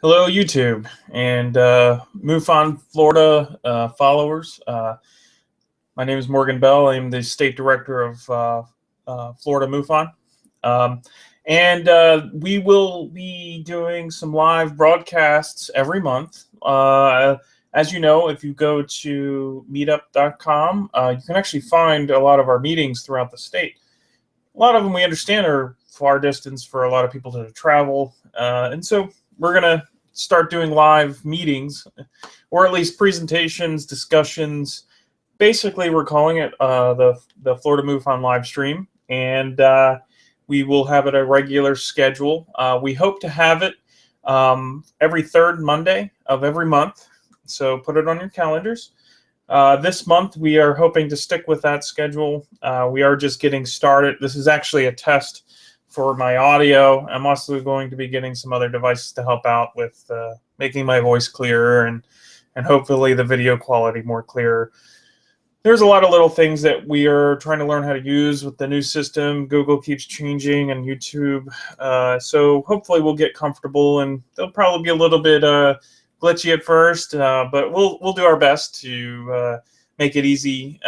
Hello, YouTube and MUFON Florida followers. My name is Morgan Bell. I'm the State Director of Florida MUFON. And we will be doing some live broadcasts every month. As you know, if you go to meetup.com, you can actually find a lot of our meetings throughout the state. A lot of them, we understand, are far distance for a lot of people to travel. And so we're going to start doing live meetings, or at least presentations, discussions. Basically, we're calling it the Florida MUFON live stream, and we will have it a regular schedule. We hope to have it every third Monday of every month, so put it on your calendars. This month, we are hoping to stick with that schedule. We are just getting started. This is actually a test for my audio. I'm also going to be getting some other devices to help out with making my voice clearer and hopefully the video quality more clear. There's a lot of little things that we are trying to learn how to use with the new system. Google keeps changing, and YouTube. So hopefully we'll get comfortable, and they'll probably be a little bit glitchy at first, but we'll do our best to make it easy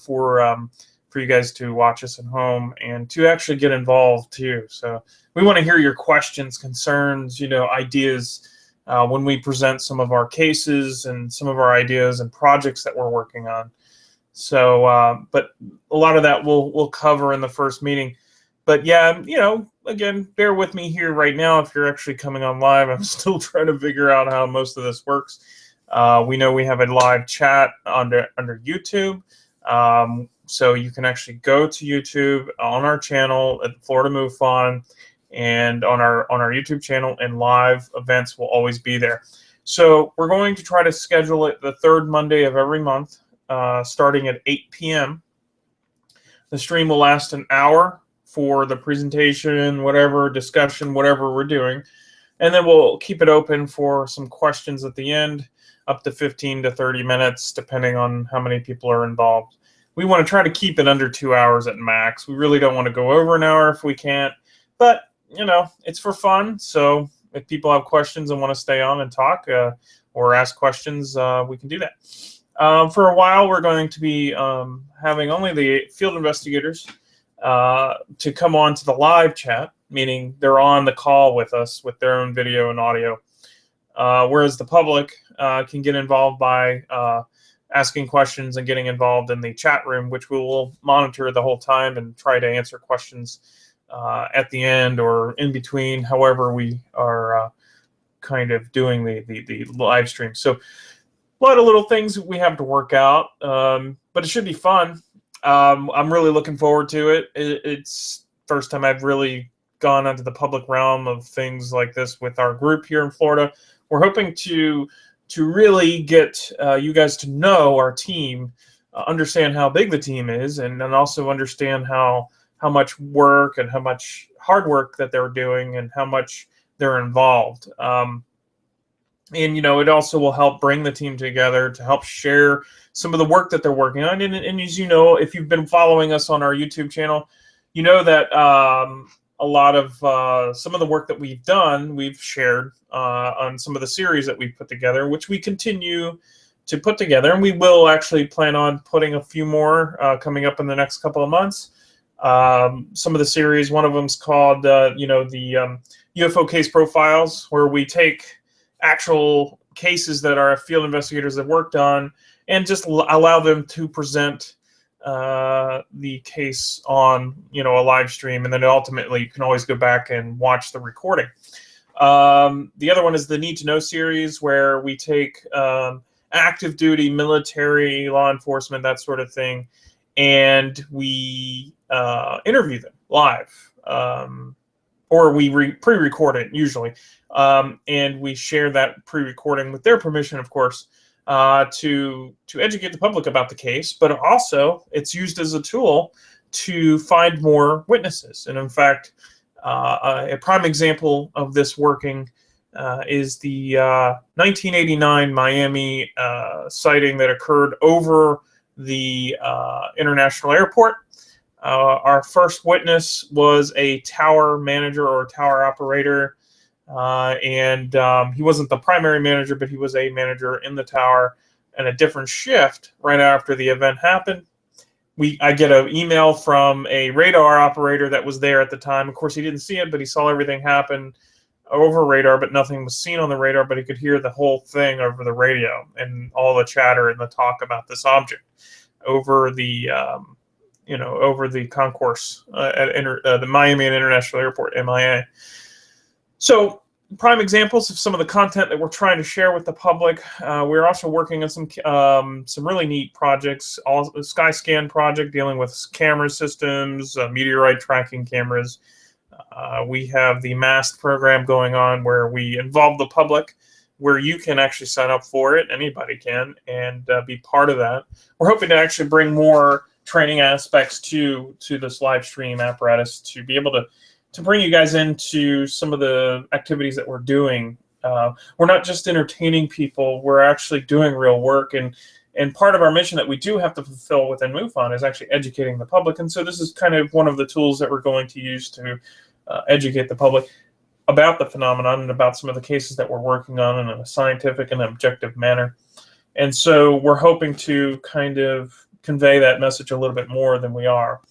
for you guys to watch us at home and to actually get involved too. So we want to hear your questions, concerns, ideas when we present some of our cases and some of our ideas and projects that we're working on. So, but a lot of that we'll cover in the first meeting. But yeah, again, bear with me here right now. If you're actually coming on live, I'm still trying to figure out how most of this works. We know we have a live chat under YouTube. So you can actually go to YouTube on our channel at Florida MUFON, and on our YouTube channel, and live events will always be there. So we're going to try to schedule it the third Monday of every month, starting at 8 p.m. The stream will last an hour for the presentation, whatever discussion, whatever we're doing, and then we'll keep it open for some questions at the end, up to 15 to 30 minutes, depending on how many people are involved. We want to try to keep it under 2 hours at max. We really don't want to go over an hour if we can't, but it's for fun. So if people have questions and want to stay on and talk or ask questions, we can do that. For a while, we're going to be having only the field investigators to come on to the live chat, meaning they're on the call with us with their own video and audio, whereas the public can get involved by asking questions and getting involved in the chat room, which we will monitor the whole time and try to answer questions at the end or in between, however we are kind of doing the live stream. So a lot of little things we have to work out, but it should be fun. I'm really looking forward to it. It's first time I've really gone onto the public realm of things like this with our group here in Florida. We're hoping to really get you guys to know our team, understand how big the team is, and then also understand how much work and how much hard work that they're doing and how much they're involved. And it also will help bring the team together to help share some of the work that they're working on. And as you know, if you've been following us on our YouTube channel, you know that a lot of some of the work that we've done, we've shared on some of the series that we've put together, which we continue to put together. And we will actually plan on putting a few more coming up in the next couple of months. Some of the series, one of them is called, the UFO case profiles, where we take actual cases that our field investigators have worked on and just allow them to present the case on a live stream, and then ultimately you can always go back and watch the recording. The other one is the Need to Know series, where we take active duty military, law enforcement, that sort of thing, and we interview them live, or we pre-record it usually, and we share that pre-recording with their permission, of course, to educate the public about the case, but also it's used as a tool to find more witnesses. And in fact, a prime example of this working is the 1989 Miami sighting that occurred over the international airport. Our first witness was a tower manager or tower operator and he wasn't the primary manager, but he was a manager in the tower and a different shift right after the event happened. I get an email from a radar operator that was there at the time. Of course, he didn't see it, but he saw everything happen over radar, but nothing was seen on the radar, but he could hear the whole thing over the radio and all the chatter and the talk about this object over the over the concourse at the Miami International Airport, MIA. So prime examples of some of the content that we're trying to share with the public. We're also working on some really neat projects. A SkyScan project dealing with camera systems, meteorite tracking cameras. We have the MAST program going on where we involve the public, where you can actually sign up for it. Anybody can, and be part of that. We're hoping to actually bring more training aspects to this live stream apparatus to be able to bring you guys into some of the activities that we're doing. We're not just entertaining people, we're actually doing real work, and part of our mission that we do have to fulfill within MUFON is actually educating the public. And so this is kind of one of the tools that we're going to use to educate the public about the phenomenon and about some of the cases that we're working on in a scientific and objective manner. And so we're hoping to kind of convey that message a little bit more than we are.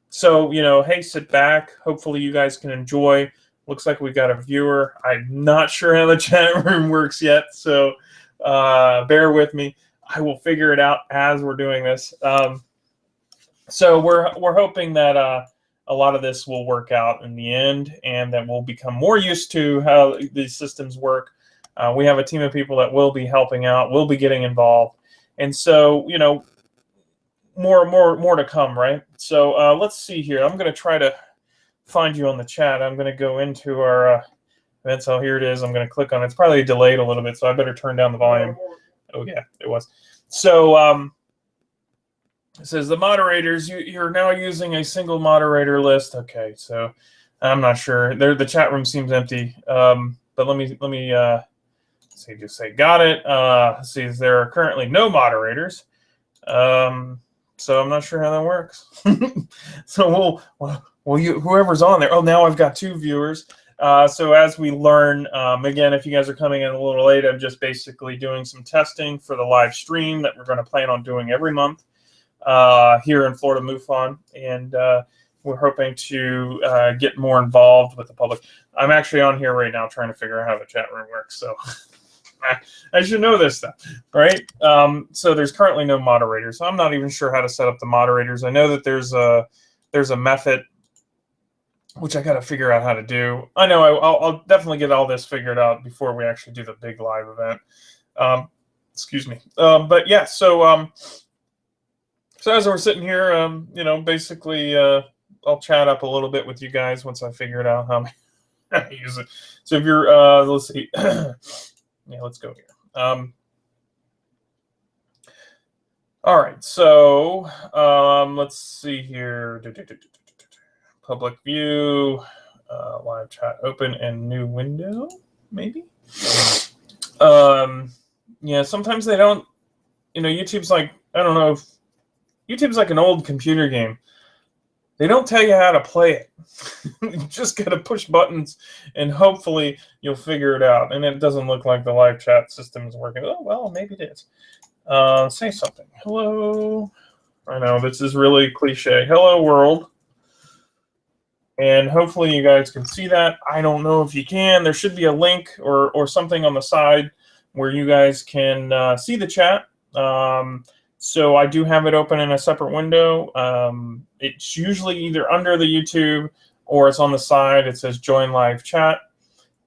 So, hey, sit back. Hopefully you guys can enjoy. Looks like we got a viewer. I'm not sure how the chat room works yet, so bear with me. I will figure it out as we're doing this. So we're hoping that a lot of this will work out in the end, and that we'll become more used to how these systems work. We have a team of people that will be helping out, will be getting involved, and so more to come, right? So let's see here. I'm going to try to find you on the chat. I'm going to go into our events. So here it is. I'm going to click on it. It's probably delayed a little bit, so I better turn down the volume. Oh yeah, it was. So it says the moderators. You're now using a single moderator list. Okay, so I'm not sure. The chat room seems empty. But let me see. Just say got it. Let's see. There are currently no moderators. So I'm not sure how that works. So whoever's on there. Oh, now I've got 2 viewers. So as we learn, again, if you guys are coming in a little late, I'm just basically doing some testing for the live stream that we're going to plan on doing every month here in Florida MUFON, and we're hoping to get more involved with the public. I'm actually on here right now trying to figure out how the chat room works, so I should know this stuff, right? So there's currently no moderators. So I'm not even sure how to set up the moderators. I know that there's a method which I got to figure out how to do. I know I'll definitely get all this figured out before we actually do the big live event. Excuse me. But yeah, so as we're sitting here, basically I'll chat up a little bit with you guys once I figure it out how to use it. So if you're, let's see. Yeah, let's go here. All right, so let's see here. Public view, live chat open and new window, maybe. Yeah, sometimes they don't. YouTube's like, I don't know if YouTube's like an old computer game. They don't tell you how to play it. You just got to push buttons, and hopefully you'll figure it out. And it doesn't look like the live chat system is working. Oh, well, maybe it is. Say something. Hello. I know, this is really cliche. Hello, world. And hopefully you guys can see that. I don't know if you can. There should be a link or something on the side where you guys can see the chat. So I do have it open in a separate window. It's usually either under the YouTube or it's on the side. It says join live chat.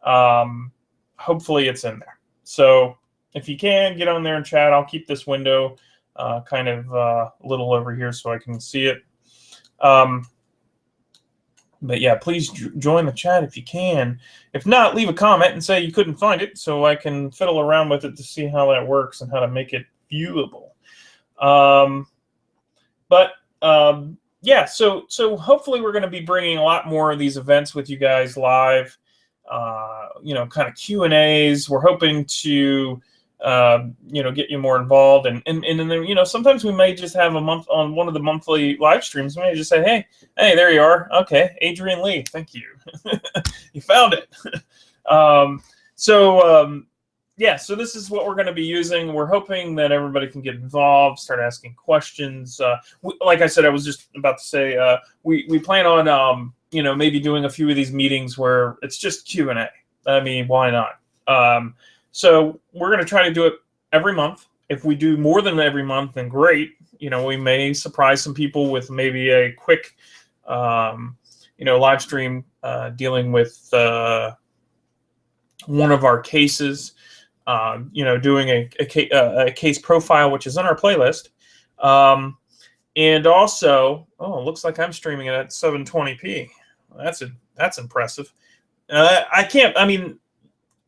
Hopefully it's in there. So if you can, get on there and chat. I'll keep this window kind of a little over here so I can see it. But yeah, please join the chat if you can. If not, leave a comment and say you couldn't find it so I can fiddle around with it to see how that works and how to make it viewable. Yeah, so hopefully we're going to be bringing a lot more of these events with you guys live, kind of Q&As. We're hoping to get you more involved. And then, sometimes we may just have a month on one of the monthly live streams. We may just say, hey, there you are. Okay, Adrian Lee, thank you. You found it. So this is what we're going to be using. We're hoping that everybody can get involved, start asking questions. Like I said, I was just about to say, we plan on, maybe doing a few of these meetings where it's just Q&A. I mean, why not? So we're going to try to do it every month. If we do more than every month, then great. We may surprise some people with maybe a quick, live stream dealing with one of our cases. Doing a case profile, which is on our playlist. And also, it looks like I'm streaming it at 720p. That's impressive.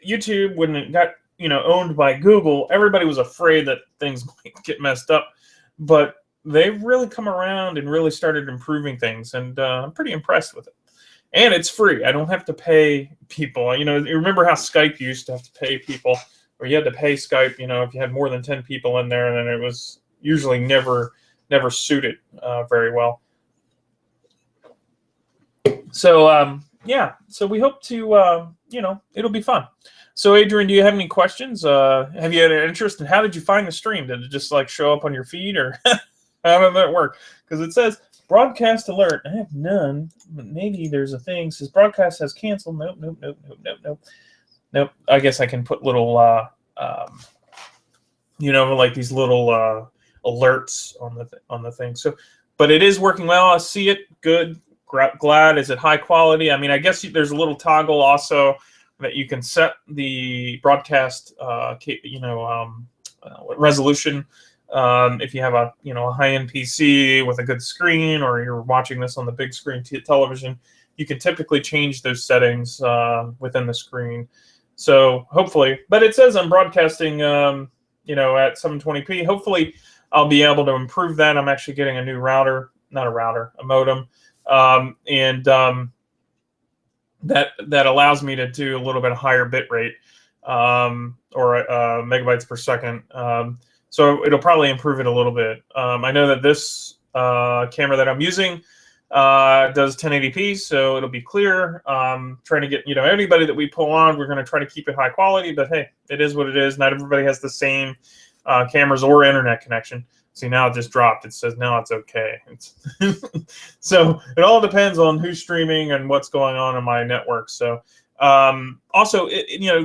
YouTube, when it got, owned by Google, everybody was afraid that things might get messed up, but they've really come around and really started improving things, and I'm pretty impressed with it. And it's free. I don't have to pay people. You remember how Skype used to have to pay people, or you had to pay Skype, if you had more than 10 people in there, and then it was usually never suited very well. So, so we hope to, it'll be fun. So, Adrian, do you have any questions? Have you had an interest, and how did you find the stream? Did it just show up on your feed, or how did that work? Because it says broadcast alert. I have none, but maybe there's a thing. It says broadcast has canceled. Nope. I guess I can put little, like these little alerts on the thing. So, but it is working well. I see it. Good. Glad. Is it high quality? I mean, I guess there's a little toggle also that you can set the broadcast, resolution. If you have a high-end PC with a good screen, or you're watching this on the big screen television, you can typically change those settings within the screen. So hopefully, but it says I'm broadcasting, at 720p. Hopefully, I'll be able to improve that. I'm actually getting a new router, a modem, and that allows me to do a little bit higher bit rate, or megabytes per second. So it'll probably improve it a little bit. I know that this camera that I'm using does 1080p, so it'll be clear. Trying to get, anybody that we pull on, we're going to try to keep it high quality, but hey, it is what it is. Not everybody has the same cameras or internet connection. See, now it just dropped. It says now it's okay. So it all depends on who's streaming and what's going on in my network. So also,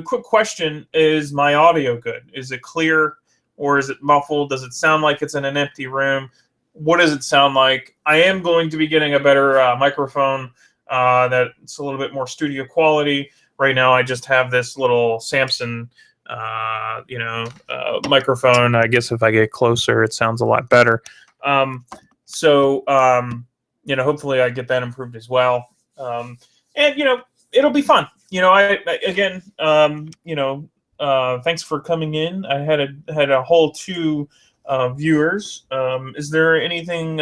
quick question, is my audio good? Is it clear, or is it muffled? Does it sound like it's in an empty room? What does it sound like? I am going to be getting a better microphone that's a little bit more studio quality. Right now, I just have this little Samson, microphone. I guess if I get closer, it sounds a lot better. Hopefully I get that improved as well. And it'll be fun. Thanks for coming in. I had a whole 2 viewers. Is there anything,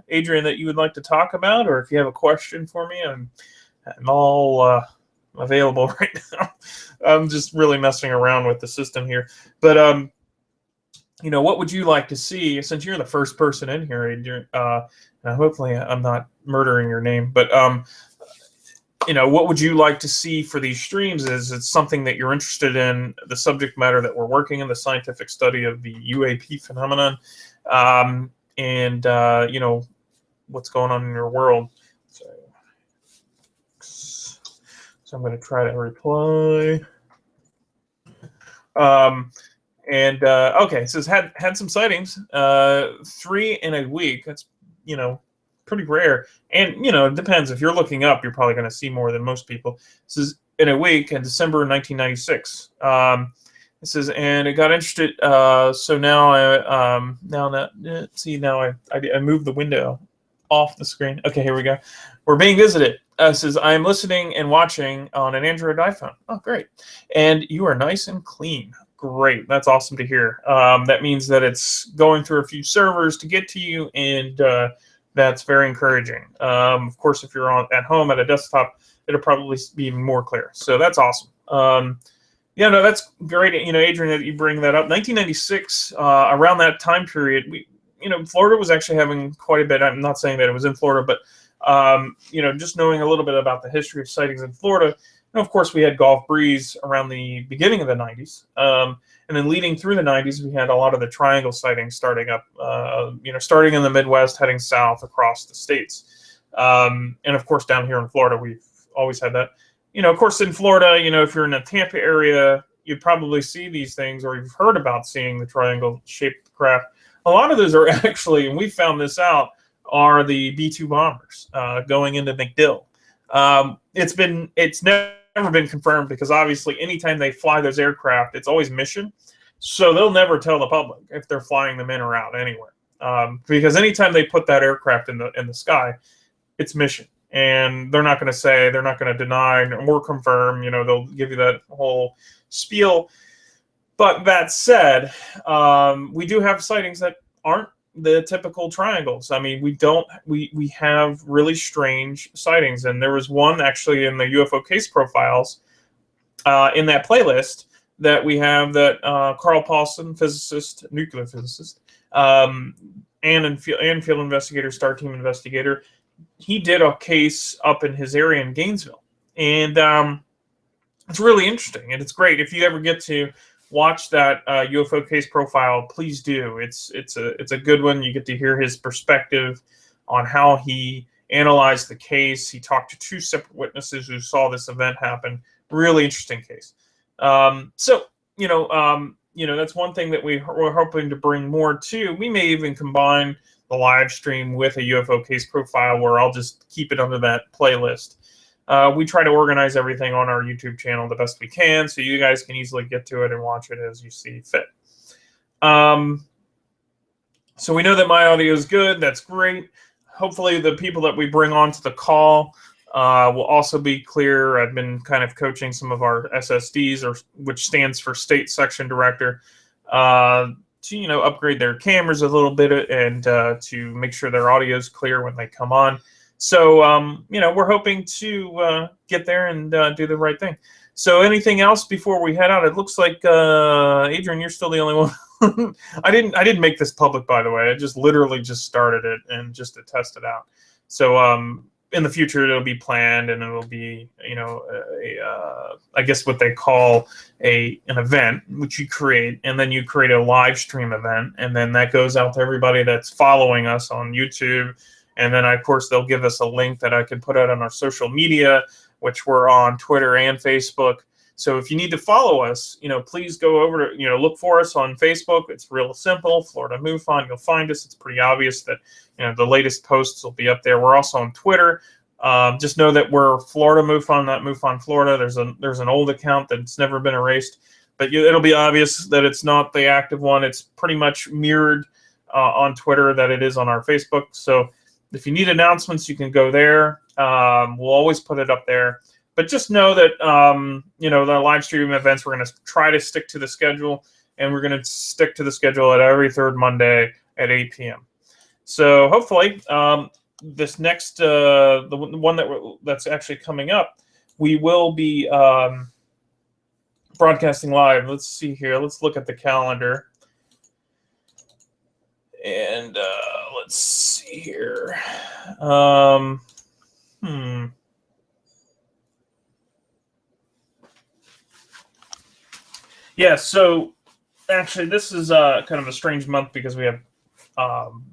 Adrian, that you would like to talk about, or if you have a question for me? I'm all available right now. I'm just really messing around with the system here. But what would you like to see, since you're the first person in here, Adrian? Hopefully I'm not murdering your name, but what would you like to see for these streams? Is it something that you're interested in, the subject matter that we're working in, the scientific study of the UAP phenomenon, and what's going on in your world? So I'm going to try to reply. Okay, it says had some sightings, 3 in a week. That's pretty rare, and it depends. If you're looking up, you're probably going to see more than most people. This is in a week in December 1996. It says, and it got interested. So now I moved the window off the screen. Okay, here we go. We're being visited. It says, I am listening and watching on an Android iPhone. Oh, great. And you are nice and clean. Great. That's awesome to hear. That means that it's going through a few servers to get to you, and that's very encouraging. Of course, if you're at home at a desktop, it'll probably be even more clear. So that's awesome. Yeah, no, that's great. Adrian, that you bring that up. 1996, around that time period, Florida was actually having quite a bit. I'm not saying that it was in Florida, but just knowing a little bit about the history of sightings in Florida. Of course, we had Gulf Breeze around the beginning of the 90s, and then leading through the 90s, we had a lot of the triangle sightings starting up. Starting in the Midwest, heading south across the states, and of course, down here in Florida, we've always had that. Of course, in Florida, if you're in the Tampa area, you'd probably see these things, or you've heard about seeing the triangle-shaped craft. A lot of those are actually, and we found this out, are the B-2 bombers going into MacDill. It's never been confirmed because obviously, anytime they fly those aircraft, it's always mission, so they'll never tell the public if they're flying them in or out anywhere. Because anytime they put that aircraft in the sky, it's mission. And they're not going to say, they're not going to deny or confirm, they'll give you that whole spiel. But that said, we do have sightings that aren't the typical triangles. I mean, we have really strange sightings. And there was one actually in the UFO case profiles in that playlist that we have that Carl Paulson, physicist, nuclear physicist, and field investigator, star team investigator, he did a case up in his area in Gainesville, and it's really interesting, and it's great. If you ever get to watch that UFO case profile, please do. It's a good one. You get to hear his perspective on how he analyzed the case. He talked to two separate witnesses who saw this event happen. Really interesting case. That's one thing that we're hoping to bring more to. We may even combine the live stream with a UFO case profile where I'll just keep it under that playlist. We try to organize everything on our YouTube channel the best we can, so you guys can easily get to it and watch it as you see fit. So we know that my audio is good. That's great. Hopefully the people that we bring onto the call will also be clear. I've been kind of coaching some of our SSDs, which stands for State Section Director, to upgrade their cameras a little bit and to make sure their audio is clear when they come on. So we're hoping to get there and do the right thing. So anything else before we head out? It looks like Adrian, you're still the only one. I didn't make this public, by the way. I just literally just started it and just to test it out. So in the future it'll be planned, and it'll be I guess what they call an event which you create, and then you create a live stream event, and then that goes out to everybody that's following us on YouTube, and then of course they'll give us a link that I can put out on our social media, which we're on Twitter and Facebook. So if you need to follow us, please go over to, look for us on Facebook. It's real simple, Florida MUFON. You'll find us. It's pretty obvious that, the latest posts will be up there. We're also on Twitter. Just know that we're Florida MUFON, not MUFON Florida. There's an old account that's never been erased, but it'll be obvious that it's not the active one. It's pretty much mirrored on Twitter that it is on our Facebook. So if you need announcements, you can go there. We'll always put it up there. But just know that, the live stream events, we're going to try to stick to the schedule, and we're going to stick to the schedule at every third Monday at 8 p.m. So hopefully this next, the one that's actually coming up, we will be broadcasting live. Let's see here. Let's look at the calendar. And let's see here. Yeah, so actually this is kind of a strange month because we have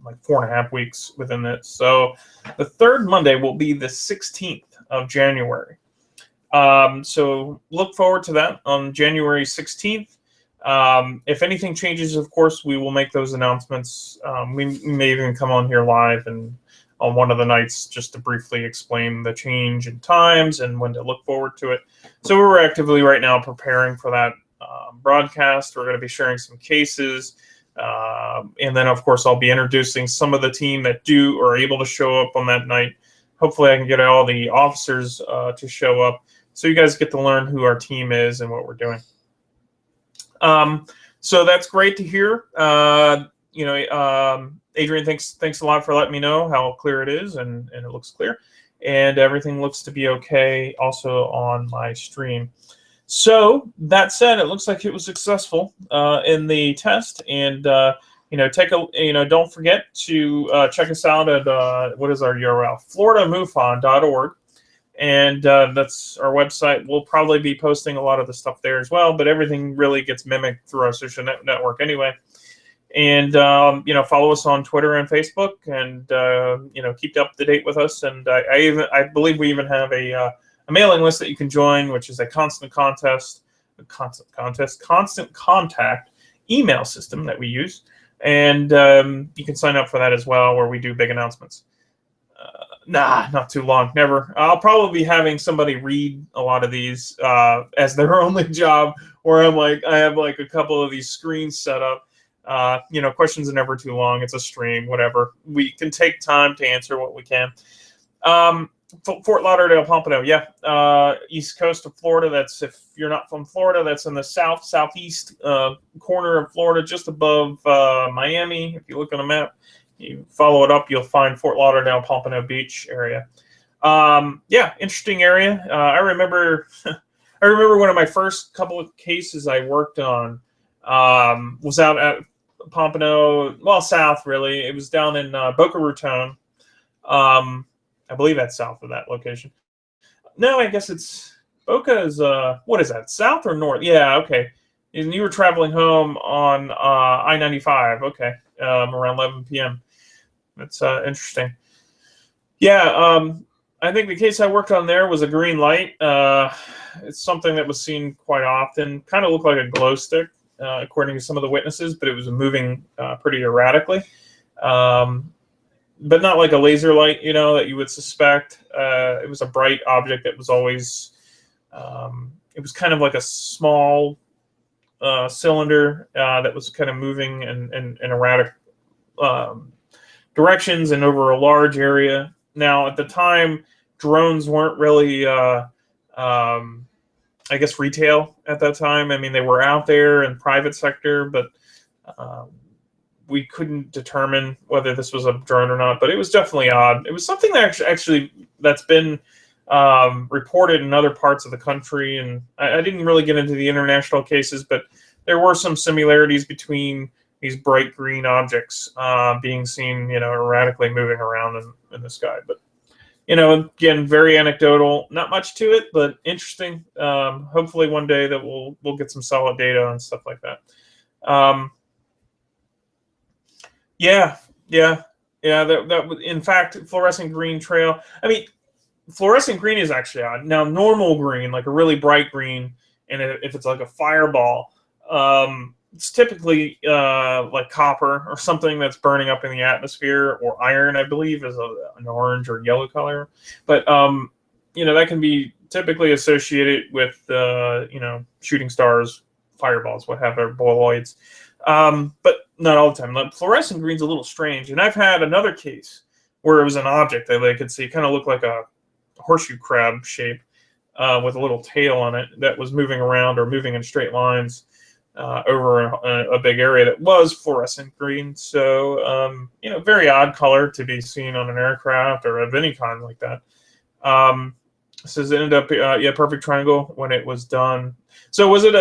like 4.5 weeks within it. So the third Monday will be the 16th of January. So look forward to that on January 16th. If anything changes, of course, we will make those announcements. We may even come on here live and on one of the nights just to briefly explain the change in times and when to look forward to it. So we're actively right now preparing for that broadcast. We're going to be sharing some cases. And then, of course, I'll be introducing some of the team that are able to show up on that night. Hopefully I can get all the officers to show up so you guys get to learn who our team is and what we're doing. So that's great to hear. Adrian, thanks a lot for letting me know how clear it is, and it looks clear. And everything looks to be okay also on my stream. So that said, it looks like it was successful in the test, and don't forget to check us out at what is our URL? FloridaMUFON.org, and that's our website. We'll probably be posting a lot of the stuff there as well, but everything really ggets mimicked through our social network anyway. And follow us on Twitter and Facebook, and keep up to date with us. And I believe we even have a mailing list that you can join, which is a constant contact email system that we use, and you can sign up for that as well, where we do big announcements. Not too long, never. I'll probably be having somebody read a lot of these as their only job, where I have like a couple of these screens set up. Questions are never too long. It's a stream, whatever. We can take time to answer what we can. Fort Lauderdale, Pompano, yeah. East coast of Florida. That's, if you're not from Florida, that's in the southeast corner of Florida, just above Miami. If you look on a map, you follow it up, you'll find Fort Lauderdale, Pompano Beach area. Yeah, interesting area. I remember one of my first couple of cases I worked on was out at Pompano, well, south really. It was down in Boca Raton. I believe that's south of that location. No, I guess it's Boca is what is that? South or north? Yeah, okay. And you were traveling home on I-95. Okay, around 11 p.m. That's interesting. Yeah, I think the case I worked on there was a green light. It's something that was seen quite often. Kind of looked like a glow stick, according to some of the witnesses, but it was moving pretty erratically. But not like a laser light, that you would suspect. It was a bright object that was always, it was kind of like a small cylinder that was kind of moving in erratic directions and over a large area. Now, at the time, drones weren't really, I guess, retail at that time. I mean, they were out there in private sector, but we couldn't determine whether this was a drone or not, but it was definitely odd. It was something that actually that's been reported in other parts of the country, and I didn't really get into the international cases, but there were some similarities between these bright green objects being seen, erratically moving around in the sky. But, again, very anecdotal, not much to it, but interesting. Hopefully one day that we'll get some solid data and stuff like that. Yeah. That in fact, fluorescent green trail. I mean, fluorescent green is actually odd. Now, normal green, like a really bright green, and if it's like a fireball, it's typically like copper or something that's burning up in the atmosphere, or iron, I believe, is an orange or yellow color. But that can be typically associated with shooting stars, fireballs, what have you, boloids. But not all the time. Like, fluorescent green's a little strange, and I've had another case where it was an object that they could see, kind of looked like a horseshoe crab shape with a little tail on it that was moving around or moving in straight lines over a big area that was fluorescent green. So, very odd color to be seen on an aircraft or of any kind like that. It says it ended up, perfect triangle when it was done. So was it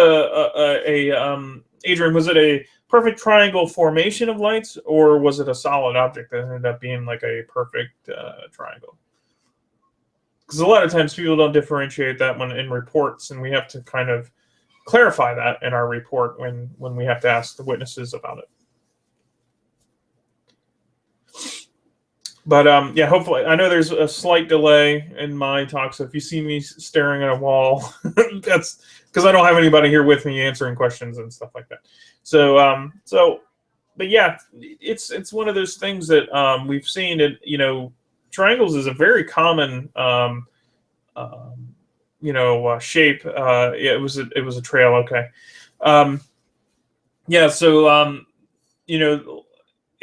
Adrian, was it a perfect triangle formation of lights, or was it a solid object that ended up being like a perfect triangle? Because a lot of times people don't differentiate that one in reports, and we have to kind of clarify that in our report when we have to ask the witnesses about it. But hopefully, I know there's a slight delay in my talk, so if you see me staring at a wall, that's because I don't have anybody here with me answering questions and stuff like that. So, but yeah, it's one of those things that we've seen. It, triangles is a very common, shape. It was a trail. Okay.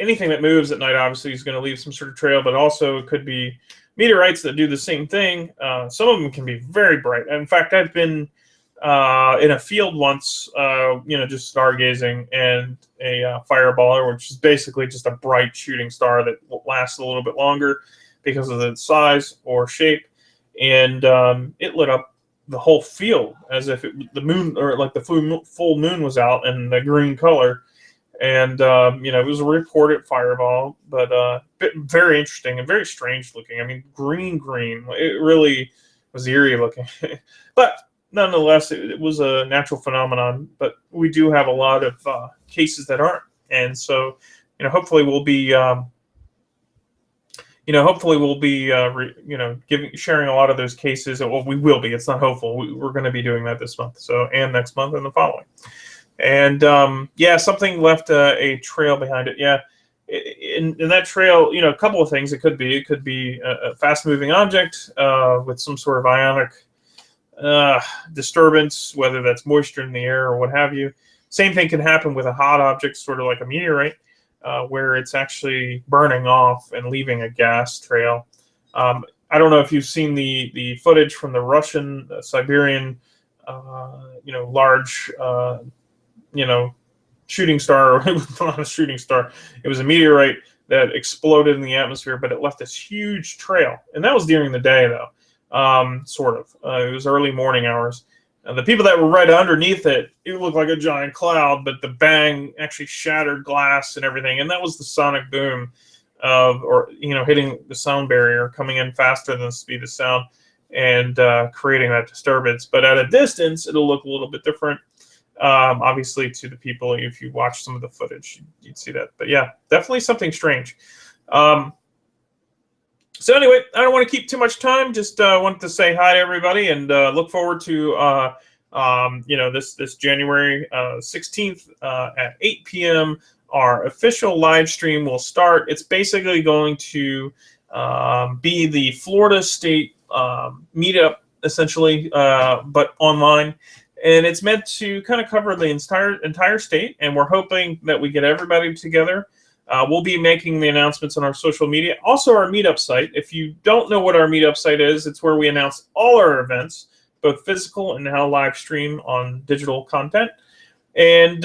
Anything that moves at night obviously is going to leave some sort of trail, but also it could be meteorites that do the same thing. Some of them can be very bright. In fact, I've been in a field once, just stargazing, and a fireballer, which is basically just a bright shooting star that lasts a little bit longer because of its size or shape, and it lit up the whole field as if the moon, or like the full moon was out in the green color. And it was a reported fireball, but very interesting and very strange looking. I mean, green. It really was eerie looking, but nonetheless, it was a natural phenomenon. But we do have a lot of cases that aren't, and so hopefully we'll be sharing a lot of those cases. Well, we will be. It's not hopeful. We're going to be doing that this month, and next month and the following. And something left a trail behind it. Yeah, in that trail, a couple of things. It could be a fast-moving object with some sort of ionic disturbance, whether that's moisture in the air or what have you. Same thing can happen with a hot object, sort of like a meteorite, where it's actually burning off and leaving a gas trail. I don't know if you've seen the footage from the Russian Siberian, large. Shooting star. It was not a shooting star. It was a meteorite that exploded in the atmosphere, but it left this huge trail. And that was during the day, though, sort of. It was early morning hours. The people that were right underneath it, it looked like a giant cloud, but the bang actually shattered glass and everything. And that was the sonic boom hitting the sound barrier, coming in faster than the speed of sound and creating that disturbance. But at a distance, it'll look a little bit different. Obviously, to the people, if you watch some of the footage, you'd see that. But yeah, definitely something strange. So anyway, I don't want to keep too much time. Just wanted to say hi to everybody and look forward to this January 16th at 8 p.m. Our official live stream will start. It's basically going to be the Florida State meetup, essentially, but online. And it's meant to kind of cover the entire state, and we're hoping that we get everybody together. We'll be making the announcements on our social media. Also, our meetup site. If you don't know what our meetup site is, it's where we announce all our events, both physical and now live stream on digital content. And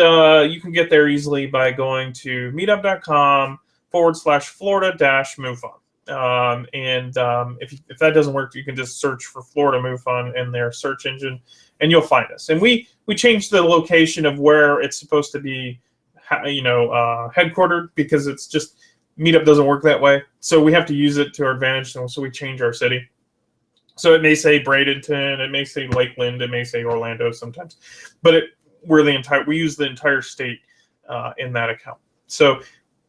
you can get there easily by going to meetup.com/Florida-MUFON. If that doesn't work, you can just search for Florida MUFON in their search engine, and you'll find us. And we changed the location of where it's supposed to be, headquartered, because it's just Meetup doesn't work that way. So we have to use it to our advantage. So we change our city. So it may say Bradenton, it may say Lakeland, it may say Orlando sometimes, but we use the entire state in that account. So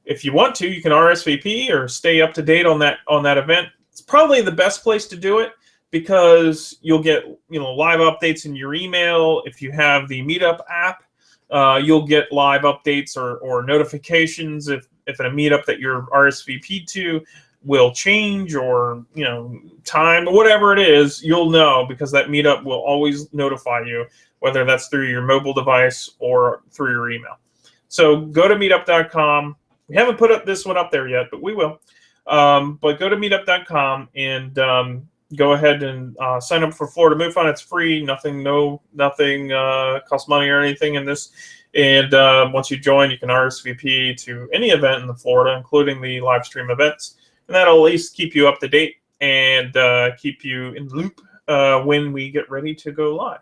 if you want to, you can RSVP or stay up to date on that event. It's probably the best place to do it, because you'll get live updates in your email. If you have the Meetup app, you'll get live updates or notifications if a meetup that you're RSVP'd to will change, or time, or whatever it is, you'll know, because that meetup will always notify you, whether that's through your mobile device or through your email. So go to meetup.com. We haven't put this one up there yet, but we will. But go to meetup.com and go ahead and sign up for Florida MUFON. It's free. Nothing costs money or anything in this. And once you join, you can RSVP to any event in Florida, including the live stream events. And that'll at least keep you up to date and keep you in the loop when we get ready to go live.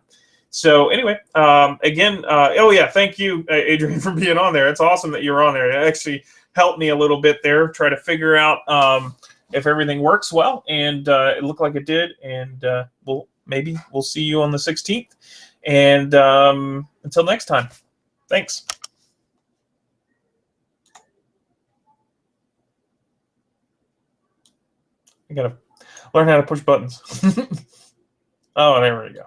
So anyway, again, thank you, Adrian, for being on there. It's awesome that you're on there. It actually helped me a little bit there, try to figure out if everything works well, and it looked like it did. And we'll see you on the 16th. And until next time, thanks. I gotta learn how to push buttons. Oh, there we go.